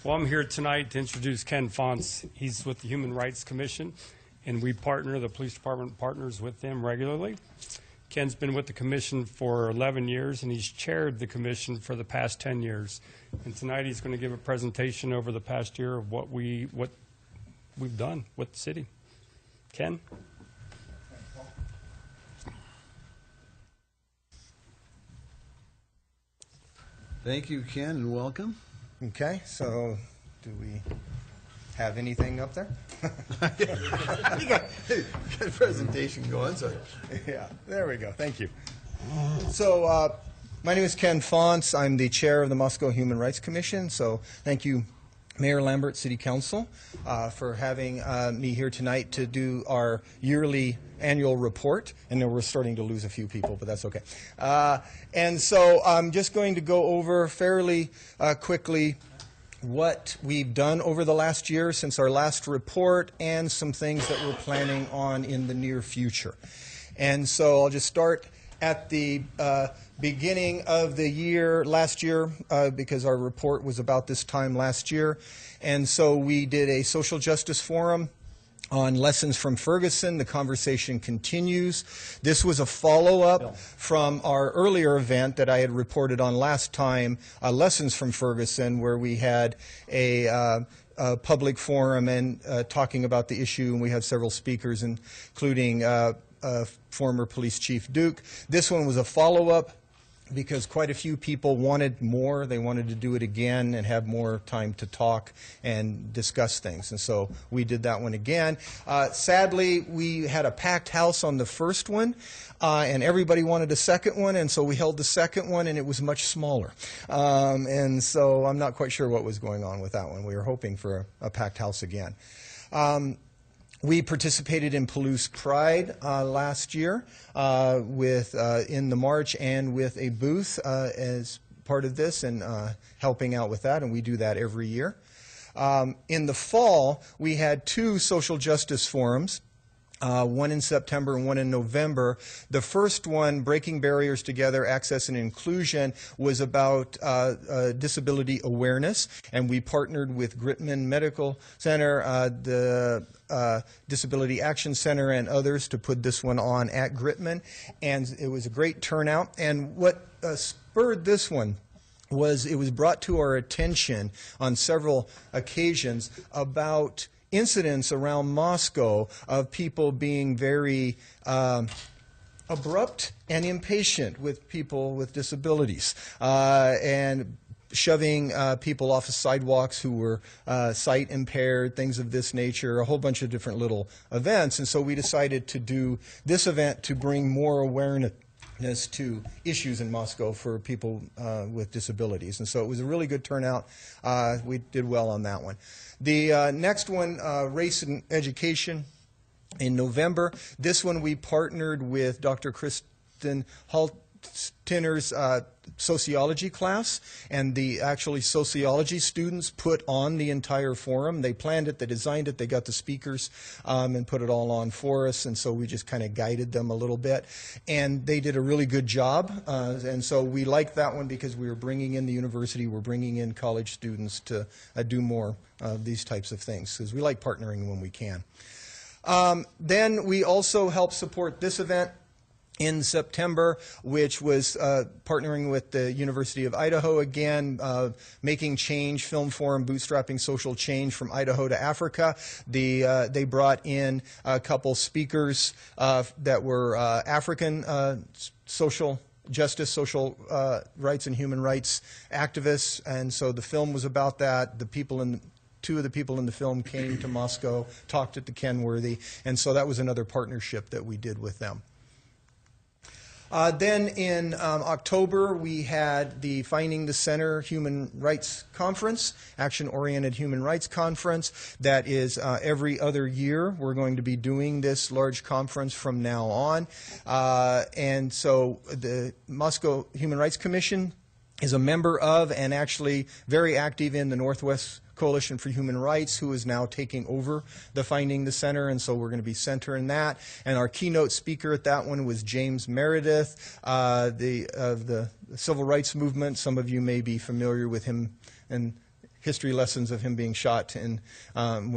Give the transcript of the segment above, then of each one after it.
Well, I'm here tonight to introduce Ken Fonts. He's with the Human Rights Commission, and we partner, the police department partners with them regularly. Ken's been with the commission for 11 years, and he's chaired the commission for the past 10 years. And tonight he's going to give a presentation over the past year of what we've done with the city. Ken? Thank you, Ken, and welcome. Okay, so do we have anything up there? You got a presentation going, so. Yeah, there we go. Thank you. So my name is Ken Fonts. I'm the chair of the Moscow Human Rights Commission. So thank you, Mayor Lambert, City Council, for having me here tonight to do our yearly annual report. And then we're starting to lose a few people, but that's okay. And so I'm just going to go over fairly quickly what we've done over the last year since our last report and some things that we're planning on in the near future. And so I'll just start at the beginning of the year, last year, because our report was about this time last year. And so we did a social justice forum on lessons from Ferguson. The conversation continues. This was a follow-up from our earlier event that I had reported on last time, Lessons from Ferguson, where we had a public forum and talking about the issue, and we had several speakers, including former Police Chief Duke. This one was a follow-up because quite a few people wanted more. They wanted to do it again and have more time to talk and discuss things. And so we did that one again. Sadly, we had a packed house on the first one, and everybody wanted a second one, and so we held the second one, and it was much smaller. And so I'm not quite sure what was going on with that one. We were hoping for a packed house again. We participated in Palouse Pride last year in the march and with a booth as part of this and helping out with that, and we do that every year. In the fall, we had two social justice forums. One in September and one in November. The first one, Breaking Barriers Together, Access and Inclusion, was about disability awareness, and we partnered with Gritman Medical Center, the Disability Action Center, and others to put this one on at Gritman, and it was a great turnout. And what spurred this one was it was brought to our attention on several occasions about incidents around Moscow of people being very abrupt and impatient with people with disabilities and shoving people off of sidewalks who were sight impaired, things of this nature, a whole bunch of different little events. And so we decided to do this event to bring more awareness to issues in Moscow for people with disabilities. And so it was a really good turnout. We did well on that one. The next one, Race and Education, in November. This one we partnered with Dr. Kristen Haltiner's sociology class, and the actually sociology students put on the entire forum. They planned it, they designed it, they got the speakers and put it all on for us, and so we just kind of guided them a little bit. And they did a really good job, and so we liked that one because we were bringing in the university, we're bringing in college students to do more of these types of things, because we like partnering when we can. Then we also helped support this event in September, which was partnering with the University of Idaho again, making change, film forum, bootstrapping social change from Idaho to Africa. They brought in a couple speakers that were African social justice, social rights and human rights activists, and so the film was about that. Two of the people in the film came to Moscow, talked at the Kenworthy, and so that was another partnership that we did with them. Then in October, we had the Finding the Center Human Rights Conference, Action-Oriented Human Rights Conference. That is every other year. We're going to be doing this large conference from now on. And so the Moscow Human Rights Commission is a member of and actually very active in the Northwest Coalition for Human Rights, who is now taking over the Finding the Center, and so we're going to be centering that. And our keynote speaker at that one was James Meredith, of the Civil Rights Movement. Some of you may be familiar with him and history lessons of him being shot in, on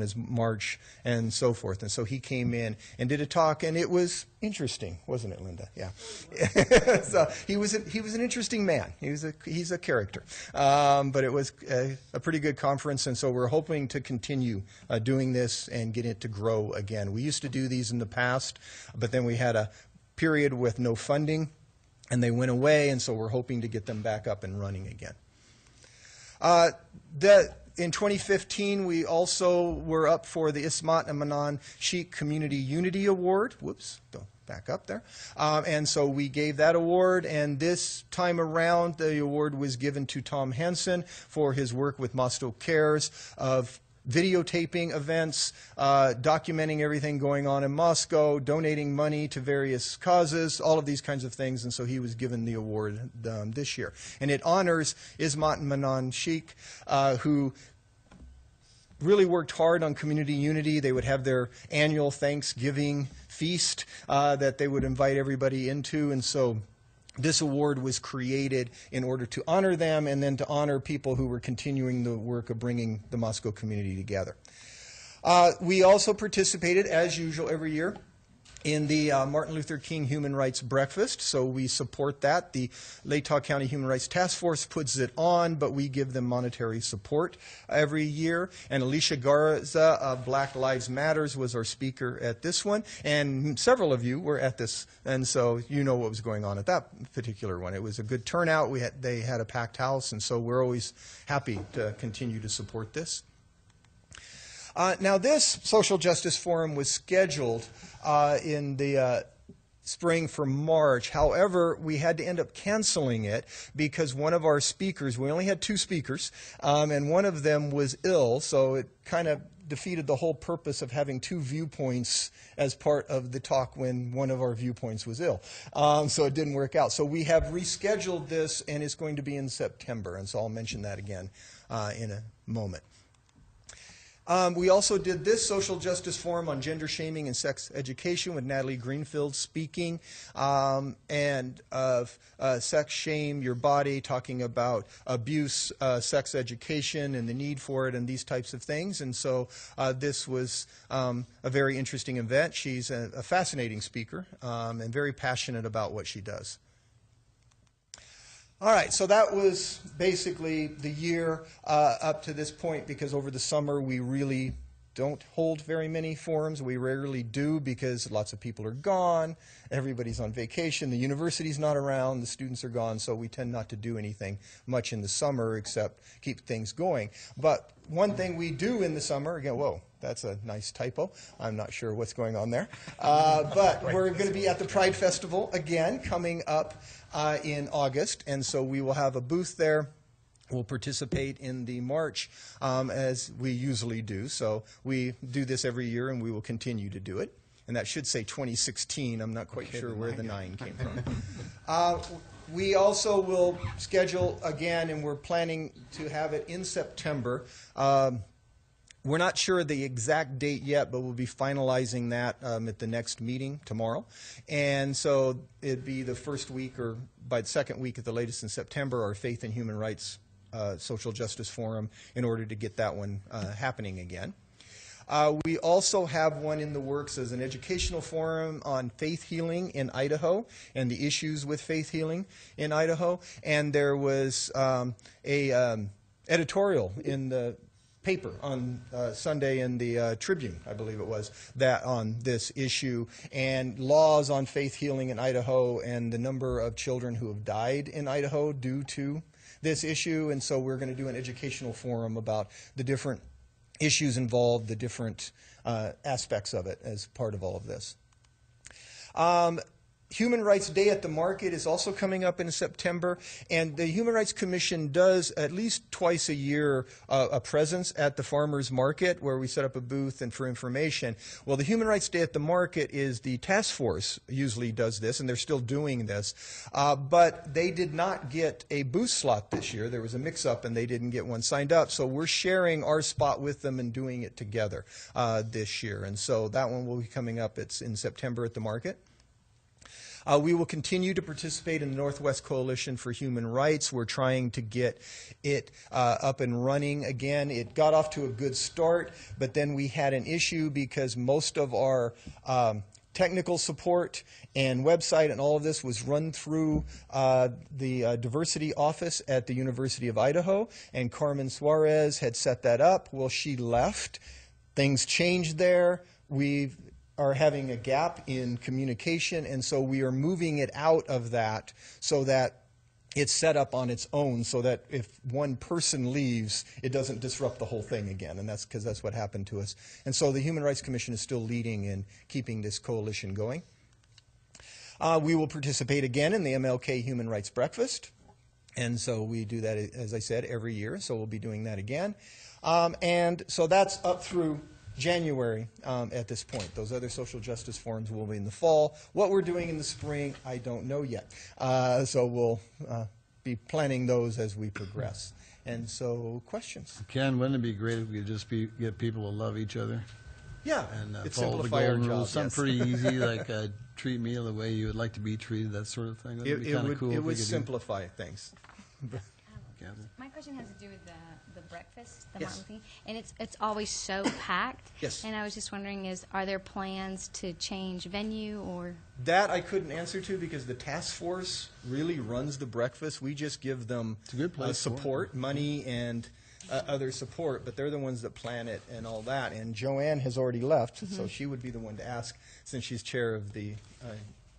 his march and so forth. And so he came in and did a talk, and it was interesting, wasn't it, Linda? Yeah. So he was an interesting man. He's a character. But it was a pretty good conference, and so we're hoping to continue doing this and get it to grow again. We used to do these in the past, but then we had a period with no funding, and they went away, and so we're hoping to get them back up and running again. In 2015, we also were up for the Ismat and Manan Sheikh Community Unity Award. Whoops, don't back up there. And so we gave that award, and this time around, the award was given to Tom Hansen for his work with Moscow Cares of videotaping events, documenting everything going on in Moscow, donating money to various causes, all of these kinds of things, and so he was given the award this year. And it honors Ismat and Manan Sheikh, who really worked hard on community unity. They would have their annual Thanksgiving feast that they would invite everybody into, and so this award was created in order to honor them and then to honor people who were continuing the work of bringing the Moscow community together. We also participated, as usual, every year in the Martin Luther King Human Rights Breakfast, so we support that. The Latah County Human Rights Task Force puts it on, but we give them monetary support every year. And Alicia Garza of Black Lives Matters was our speaker at this one, and several of you were at this, and so you know what was going on at that particular one. It was a good turnout. They had a packed house, and so we're always happy to continue to support this. Now, this Social Justice Forum was scheduled in the spring for March. However, we had to end up canceling it because one of our speakers, we only had 2 speakers, and one of them was ill, so it kind of defeated the whole purpose of having 2 viewpoints as part of the talk when one of our viewpoints was ill. So it didn't work out. So we have rescheduled this, and it's going to be in September, and so I'll mention that again in a moment. We also did this Social Justice Forum on Gender Shaming and Sex Education with Natalie Greenfield speaking, and of Sex Shame Your Body, talking about abuse, sex education, and the need for it, and these types of things. And so this was a very interesting event. She's a fascinating speaker and very passionate about what she does. All right, so that was basically the year up to this point, because over the summer we really don't hold very many forums. We rarely do because lots of people are gone, everybody's on vacation, the university's not around, the students are gone, so we tend not to do anything much in the summer except keep things going. But one thing we do in the summer, again, whoa, that's a nice typo. I'm not sure what's going on there. But we're going to be at the Pride Festival again coming up in August, and so we will have a booth there. We'll participate in the march as we usually do. So we do this every year, and we will continue to do it. And that should say 2016. I'm not quite sure where the 9 came from. We also will schedule again, and we're planning to have it in September. We're not sure the exact date yet, but we'll be finalizing that at the next meeting tomorrow. And so it'd be the first week or by the second week at the latest in September, our Faith and Human Rights Social Justice Forum, in order to get that one happening again. We also have one in the works as an educational forum on faith healing in Idaho and the issues with faith healing in Idaho. And there was a editorial in the paper on Sunday in the Tribune, I believe it was, that on this issue, and laws on faith healing in Idaho and the number of children who have died in Idaho due to this issue. And so we're going to do an educational forum about the different issues involved, the different aspects of it as part of all of this. Human Rights Day at the Market is also coming up in September, and the Human Rights Commission does at least twice a year a presence at the farmers market where we set up a booth and for information. Well, the Human Rights Day at the Market is the task force usually does this, and they're still doing this, but they did not get a booth slot this year. There was a mix-up, and they didn't get one signed up, so we're sharing our spot with them and doing it together this year, and so that one will be coming up. It's in September at the market. We will continue to participate in the Northwest Coalition for Human Rights. We're trying to get it up and running again. It got off to a good start, but then we had an issue because most of our technical support and website and all of this was run through the diversity office at the University of Idaho, and Carmen Suarez had set that up. Well, she left. Things changed there. We are having a gap in communication, and so we are moving it out of that so that it's set up on its own, so that if one person leaves, it doesn't disrupt the whole thing again, and that's because that's what happened to us. And so the Human Rights Commission is still leading in keeping this coalition going. We will participate again in the MLK Human Rights Breakfast, and so we do that, as I said, every year, so we'll be doing that again. And so that's up through January at this point. Those other social justice forums will be in the fall. What we're doing in the spring, I don't know yet. So we'll be planning those as we progress. And so, questions? Ken, wouldn't it be great if we could just get people to love each other Yeah, and it's follow the simplify our golden job. rules? Something Yes. pretty easy, like treat me the way you would like to be treated, that sort of thing. Wouldn't it be kind of cool It if we would could simplify things. do Kathy? My question has to do with the breakfast, the Yes. Martin Luther King, and it's always so packed. Yes. And I was just wondering, are there plans to change venue or? That I couldn't answer to because the task force really runs the breakfast. We just give them It's a good place for it. support, money, and other support, but they're the ones that plan it and all that. And Joanne has already left, so she would be the one to ask since she's chair of the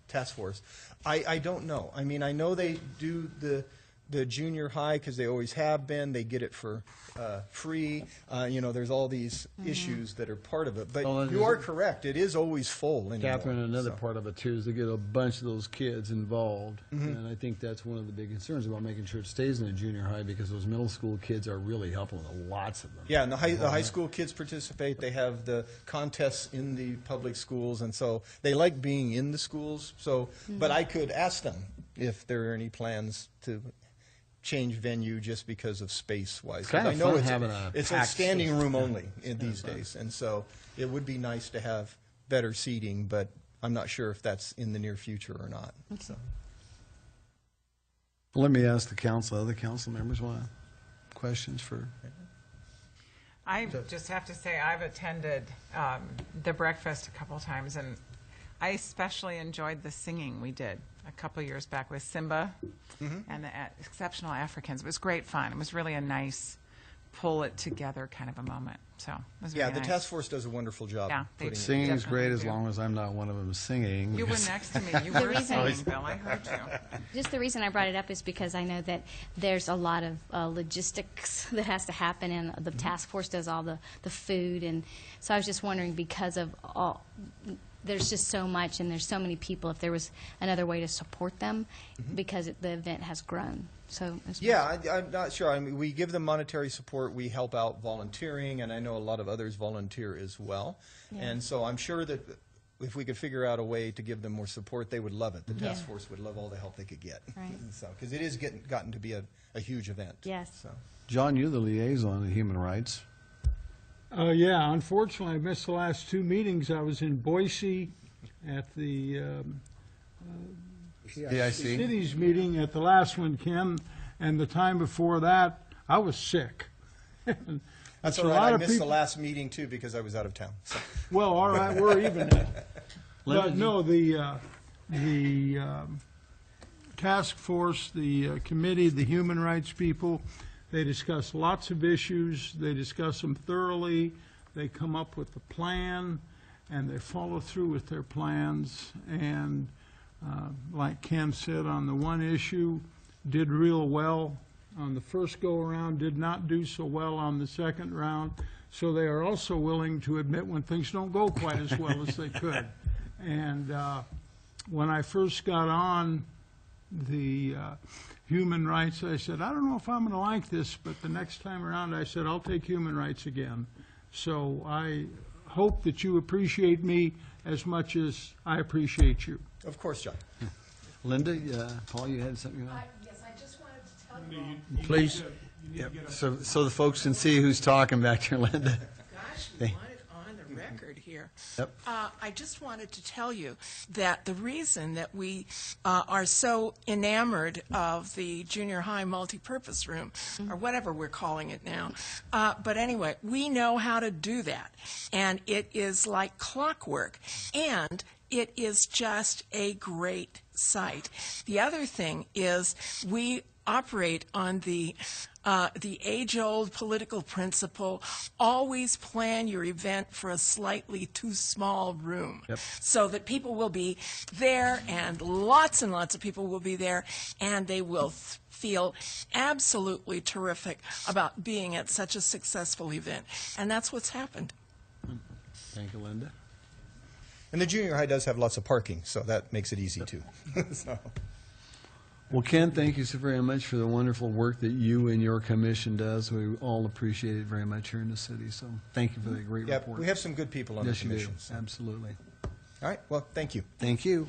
task force. I don't know. I mean, I know they do the junior high because they always have been. They get it for free. There's all these issues that are part of it. But Well, you are correct. It is always full anymore. Catherine, another so. part of it too is to get a bunch of those kids involved, and I think that's one of the big concerns about making sure it stays in the junior high because those middle school kids are really helping with lots of them. Yeah, and the high school kids participate. They have the contests in the public schools, and so they like being in the schools. So, but I could ask them if there are any plans to change venue just because of space-wise. Kind of I know fun having it's a packed standing system. room only in these days, and so it would be nice to have better seating, but I'm not sure if that's in the near future or not. So. Let me ask the other council members, questions for? I just have to say I've attended the breakfast a couple of times, and I especially enjoyed the singing we did a couple of years back with Simba and the Exceptional Africans. It was great fun. It was really a nice pull it together kind of a moment. So it was Yeah, really the nice. task force does a wonderful job. Yeah, they putting it Singing is Definitely great as do. long as I'm not one of them singing. You were next to me. You were reason- singing, Bill. I heard you. Just the reason I brought it up is because I know that there's a lot of logistics that has to happen, and the task force does all the food, and so I was just wondering because of all. There's just so much, and there's so many people. If there was another way to support them, because the event has grown. So Yeah, I'm not sure. I mean, we give them monetary support. We help out volunteering, and I know a lot of others volunteer as well. Yeah. And so I'm sure that if we could figure out a way to give them more support, they would love it. The task Yeah. force would love all the help they could get. Right. So, because it is gotten to be a huge event. Yes. So. John, you're the liaison to human rights. Yeah, unfortunately, I missed the last two meetings. I was in Boise at the CIC. cities meeting at the last one, Ken, and the time before that, I was sick. That's a all lot right. I of missed the people- last meeting, too, because I was out of town. So. Well, all right, we're even. Linda, But no, the task force, the committee, the human rights people, they discuss lots of issues. They discuss them thoroughly. They come up with a plan, and they follow through with their plans. And like Ken said, on the one issue, did real well on the first go-around, did not do so well on the second round. So they are also willing to admit when things don't go quite as well as they could. And when I first got on the human rights, I said, I don't know if I'm going to like this, but the next time around I said, I'll take human rights again. So I hope that you appreciate me as much as I appreciate you. Of course, John. Linda, Paul, you had something? Yes, I just wanted to tell you all, Please. Yep. So the folks can see who's talking back there, Linda. gosh, we want it on the record. record here. Yep. I just wanted to tell you that the reason that we are so enamored of the junior high multipurpose room, or whatever we're calling it now, but anyway, we know how to do that, and it is like clockwork, and it is just a great site. The other thing is we operate on the age-old political principle, always plan your event for a slightly too small room, so that people will be there, and lots of people will be there, and they will feel absolutely terrific about being at such a successful event. And that's what's happened. Thank you, Linda. And the junior high does have lots of parking, so that makes it easy too. So. Well, Ken, thank you so very much for the wonderful work that you and your commission does. We all appreciate it very much here in the city. So thank you for that great Yeah, report. we have some good people on Yes, the you do. commission. So. Absolutely. All right, well, thank you. Thank you.